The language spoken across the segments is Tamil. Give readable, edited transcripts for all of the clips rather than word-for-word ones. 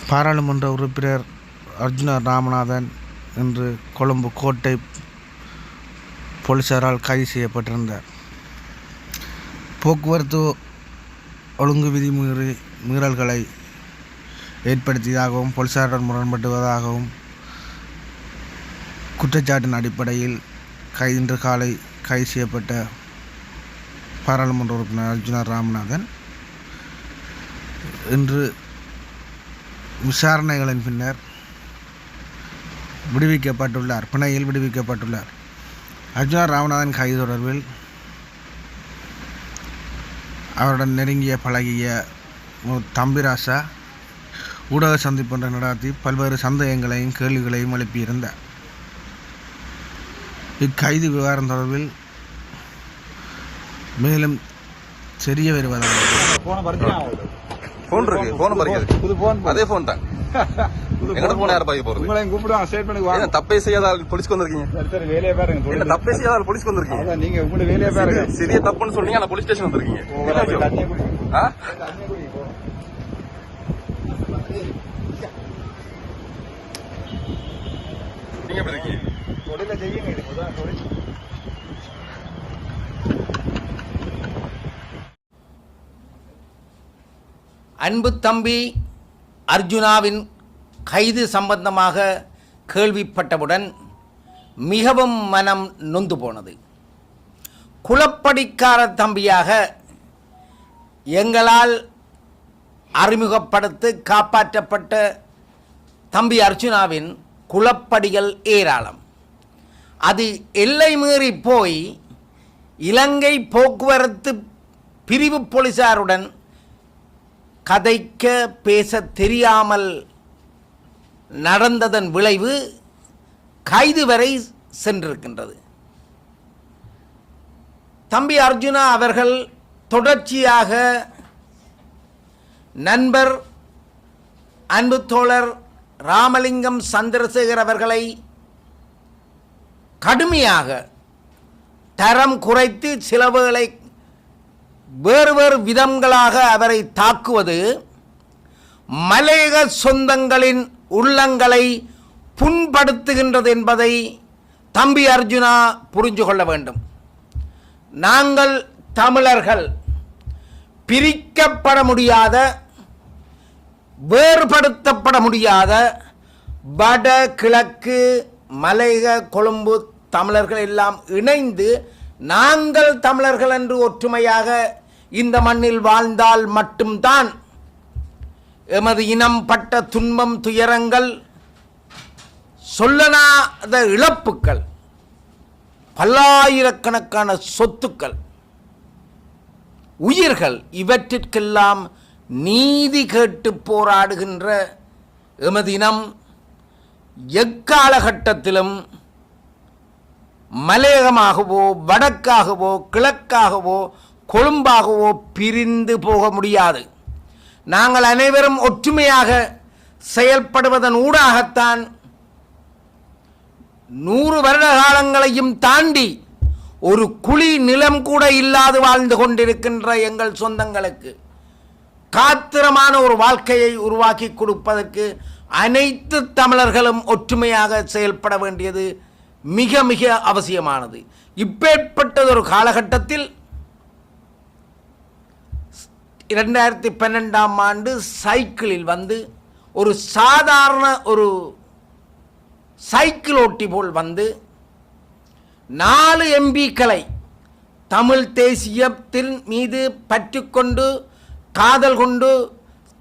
பாராளுமன்ற உறுப்பினர் அர்ஜுனா ராமநாதன் இன்று கொழும்பு கோட்டை போலீசாரால் கைது செய்யப்பட்டிருந்தார். போக்குவரத்து ஒழுங்கு மீறல்களை ஏற்படுத்தியதாகவும் போலீசாருடன் முரண்படுவதாகவும் குற்றச்சாட்டின் அடிப்படையில் இன்று காலை கைது செய்யப்பட்ட பாராளுமன்ற உறுப்பினர் அர்ஜுனா ராமநாதன் இன்று விசாரணைகளின் பின்னர் பிணையில் விடுவிக்கப்பட்டுள்ளார். அர்ஜுனா ராமநாதன் கைது தொடர்பில் அவருடன் நெருங்கிய பழகிய தம்பிராசா ஊடக சந்திப்பு நடத்தி பல்வேறு சந்தேகங்களையும் கேள்விகளையும் எழுப்பியிருந்தார். இக்கைது விவகாரம் தொடர்பில் மேலும் தெரிய வருவதாக தப்பே செய்யாத போலீஸ்க்கு வந்திருக்கீங்க. தப்பே செய்யாத போலீஸ்க்கு வந்திருக்கீங்க. நீங்க உங்க வேலையை பாருங்க. சிறிய தப்புன்னு சொன்னீங்க. ஆனா போலீஸ் ஸ்டேஷன் வந்திருக்கீங்க. நீங்க எப்படி இருக்கீங்க? அன்பு தம்பி அர்ஜுனாவின் கைது சம்பந்தமாக கேள்விப்பட்டவுடன் மிகவும் மனம் நொந்து போனது. குளப்படிக்கார தம்பியாக எங்களால் அறிமுகப்படுத்தி காப்பாற்றப்பட்ட தம்பி அர்ஜுனாவின் குளப்படிகள் ஏராளம். அது எல்லை மீறி போய் இலங்கை போக்குவரத்து பிரிவு போலீசாருடன் கதைக்க பேச தெரியாமல் நடந்ததன் விளைவு கைது வரை சென்றிருக்கின்றது. தம்பி அர்ஜுனா அவர்கள் தொடர்ச்சியாக நண்பர் அன்பு தோழர் ராமலிங்கம் சந்திரசேகர் அவர்களை கடுமையாக தரம் குறைத்து சிலவுகளை வேறு வேறு விதங்களாக அவரை தாக்குவது மலையக சொந்தங்களின் உள்ளங்களை புண்படுத்துகின்றது என்பதை தம்பி அர்ஜுனா புரிந்து கொள்ள வேண்டும். நாங்கள் தமிழர்கள் பிரிக்கப்பட முடியாத, வேறுபடுத்தப்பட முடியாத வட கிழக்கு மலையக கொழும்பு தமிழர்கள் எல்லாம் இணைந்து நாங்கள் தமிழர்கள் என்று ஒற்றுமையாக இந்த மண்ணில் வாழ்ந்தால் மட்டும்தான் எமது இனம் பட்ட துன்பம், துயரங்கள், சொல்லனாத இழப்புக்கள், பல்லாயிரக்கணக்கான சொத்துக்கள், உயிர்கள், இவற்றிற்கெல்லாம் நீதி கேட்டு போராடுகின்ற எமது இனம் எக்காலகட்டத்திலும் மலையகமாகவோ வடக்காகவோ கிழக்காகவோ கொழும்பாகவோ பிரிந்து போக முடியாது. நாங்கள் அனைவரும் ஒற்றுமையாக செயல்படுவதன் ஊடாகத்தான் 100 வருட காலங்களையும் தாண்டி ஒரு குழி நிலம் கூட இல்லாது வாழ்ந்து கொண்டிருக்கின்ற எங்கள் சொந்தங்களுக்கு காத்திரமான ஒரு வாழ்க்கையை உருவாக்கி கொடுப்பதற்கு அனைத்து தமிழர்களும் ஒற்றுமையாக செயல்பட வேண்டியது மிக மிக அவசியமானது. இப்பேற்பட்டதொரு காலகட்டத்தில் 2012ஆம் ஆண்டு சைக்கிளில் வந்து ஒரு சாதாரண ஒரு சைக்கிள் ஓட்டி போல் வந்து 4 எம்பிக்களை தமிழ் தேசியத்தின் மீது பற்றுக்கொண்டு காதல் கொண்டு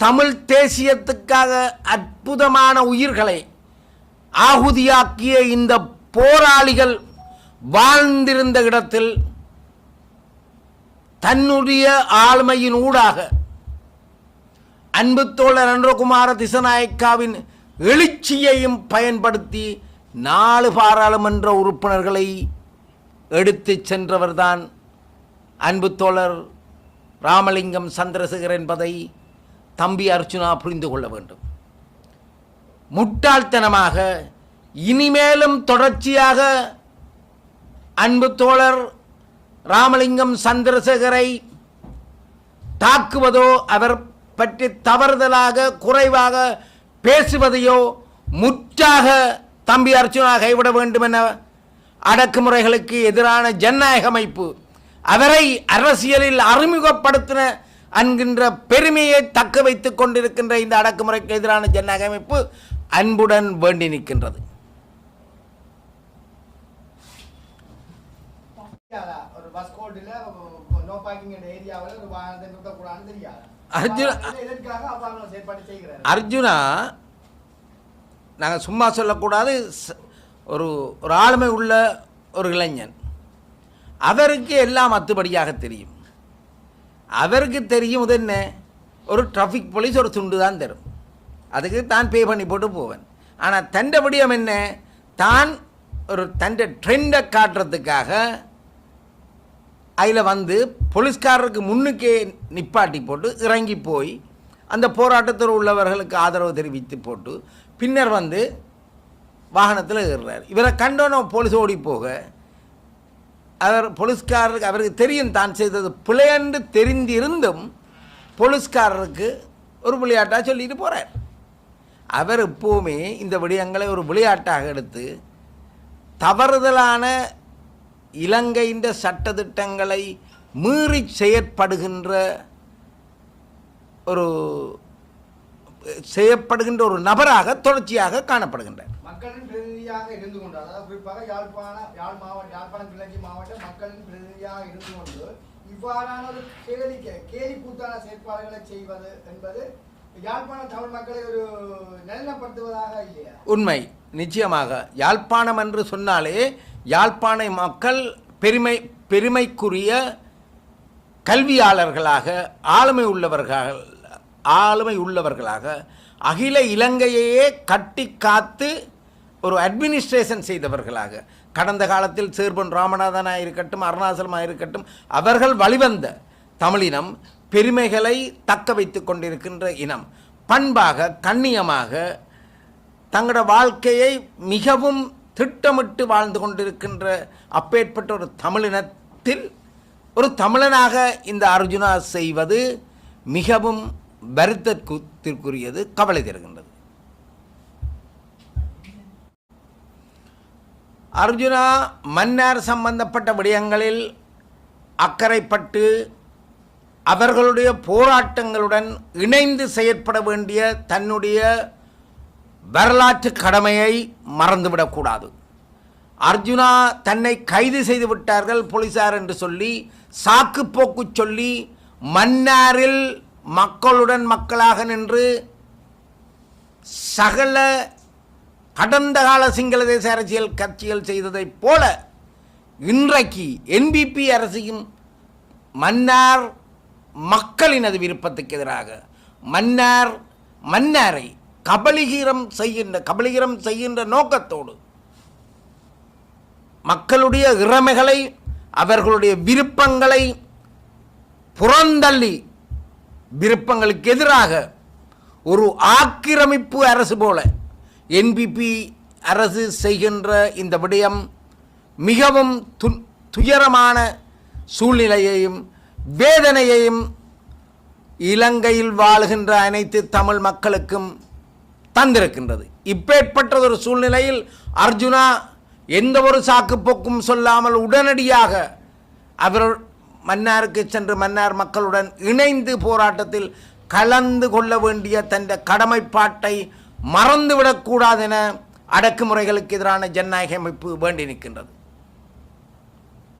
தமிழ் தேசியத்துக்காக அற்புதமான உயிர்களை ஆகுதியாக்கிய இந்த போராளிகள் வாழ்ந்திருந்த இடத்தில் தன்னுடைய ஆளுமையின் ஊடாக அன்பு தோழர் அனுரகுமார திசநாயக்காவின் எழுச்சியையும் பயன்படுத்தி 4 பாராளுமன்ற உறுப்பினர்களை எடுத்து சென்றவர்தான் அன்பு தோழர் ராமலிங்கம் சந்திரசேகர் என்பதை தம்பி அர்ஜுனா புரிந்து கொள்ள வேண்டும். முட்டாள்தனமாக இனிமேலும் தொடர்ச்சியாக அன்பு தோழர் ராமலிங்கம் சந்திரசேகரை தாக்குவதோ அவர் பற்றி தவறுதலாக குறைவாக பேசுவதையோ முற்றாக தம்பி அர்ச்சுனா கைவிட வேண்டும் என அடக்குமுறைகளுக்கு எதிரான ஜனநாயக அமைப்பு அவரை அரசியலில் அறிமுகப்படுத்தின என்கின்ற பெருமையை தக்க வைத்துக் கொண்டிருக்கின்ற இந்த அடக்குமுறைக்கு எதிரான ஜனநாயக அமைப்பு அன்புடன் வேண்டி நிற்கின்றது. அர்ஜுனா நாங்கள் சும்மா சொல்லக்கூடாது, ஒரு ஆளுமை உள்ள ஒரு இளைஞன். அவருக்கு எல்லாம் அத்துப்படியாக தெரியும். அவருக்கு தெரியும் இது என்ன, ஒரு டிராஃபிக் போலீஸ் ஒரு துண்டு தான் தரும், அதுக்கு தான் பே பண்ணி போட்டு போவேன். ஆனால் தண்டபடியம் என்ன, தான் ஒரு தண்டை ட்ரெண்டை காட்டுறதுக்காக அதில் வந்து போலீஸ்காரருக்கு முன்னுக்கே நிப்பாட்டி போட்டு இறங்கி போய் அந்த போராட்டத்தில் உள்ளவர்களுக்கு ஆதரவு தெரிவித்து போட்டு பின்னர் வந்து வாகனத்தில் ஏறுறார். இவரை கண்டோன்னு போலீஸ் ஓடி போக அவர் போலீஸ்காரருக்கு அவருக்கு தெரியும் தான் செய்தது பிழையென்று தெரிந்திருந்தும் போலீஸ்காரருக்கு ஒரு விளையாட்டாக சொல்லிட்டு போகிறார். அவர் எப்போவுமே இந்த விடயங்களை ஒரு விளையாட்டாக எடுத்து தவறுதலான இலங்கையின் சட்டத்திட்டங்களை மீறி செயற்படுகின்ற ஒரு நபராக தொடர்ச்சியாக காணப்படுகின்றார். மக்களின் பிரதிநிதியாக இருந்து கொண்டு, அதாவது குறிப்பாக யாழ்ப்பாணம் கிழக்கு மாவட்ட மக்களின் பிரதிநிதியாக இருந்து கொண்டு இவ்வாறான ஒரு கேலி கூத்தான செயற்பாடுகளை செய்வது என்பது யாழ்ப்பாண தமிழ் மக்களை ஒரு நலனப்படுத்துவதாக இல்லையா? உண்மை, நிச்சயமாக. யாழ்ப்பாணம் என்று சொன்னாலே யாழ்ப்பாண மக்கள் பெருமைக்குரிய கல்வியாளர்களாக, ஆளுமை உள்ளவர்களாக அகில இலங்கையையே கட்டி காத்து ஒரு அட்மினிஸ்ட்ரேஷன் செய்தவர்களாக, கடந்த காலத்தில் சேர்பன் ராமநாதனாக இருக்கட்டும், அருணாசலமாக இருக்கட்டும், அவர்கள் வழிவந்த தமிழினம் பெருமைகளை தக்க வைத்து கொண்டிருக்கின்ற இனம். பண்பாக கண்ணியமாக தங்களோட வாழ்க்கையை மிகவும் திட்டமிட்டு வாழ்ந்து கொண்டிருக்கின்ற அப்பேற்பட்ட ஒரு தமிழினத்தில் ஒரு தமிழனாக இந்த அர்ஜுனா செய்வது மிகவும் வருத்தத்திற்குரியது, கவலை தருகின்றது. அர்ஜுனா மன்னார் சம்பந்தப்பட்ட விடயங்களில் அக்கறைப்பட்டு அவர்களுடைய போராட்டங்களுடன் இணைந்து செயற்பட வேண்டிய தன்னுடைய வரலாற்று கடமையை மறந்துவிடக்கூடாது. அர்ஜுனா தன்னை கைது செய்து விட்டார்கள் போலீசார் என்று சொல்லி சாக்கு போக்கு சொல்லி மன்னாரில் மக்களுடன் மக்களாக நின்று சகல கடந்த கால சிங்கள தேச அரசியல் கட்சிகள் செய்ததைப் போல இன்றைக்கு என்பிபி அரசையும் மன்னார் மக்களினது விருப்பத்துக்கு எதிராக மன்னாரை கபலீகரம் செய்கின்ற நோக்கத்தோடு மக்களுடைய இறமைகளை அவர்களுடைய விருப்பங்களை புறந்தள்ளி விருப்பங்களுக்கு எதிராக ஒரு ஆக்கிரமிப்பு அரசு போல என்பிபி அரசு செய்கின்ற இந்த விடயம் மிகவும் துயரமான சூழ்நிலையையும் வேதனையையும் இலங்கையில் வாழுகின்ற அனைத்து தமிழ் மக்களுக்கும் தந்திருக்கின்றது. இப்பேற்பட்ட ஒரு சூழ்நிலையில் அர்ஜுனா எந்த ஒரு சாக்குப்போக்கும் சொல்லாமல் உடனடியாக அவர் மன்னாருக்கு சென்று மன்னார் மக்களுடன் இணைந்து போராட்டத்தில் கலந்து கொள்ள வேண்டிய தன் கடமைப்பாட்டை மறந்துவிடக்கூடாது என அடக்குமுறைகளுக்கு எதிரான ஜனநாயக அமைப்பு வேண்டி நிற்கின்றது.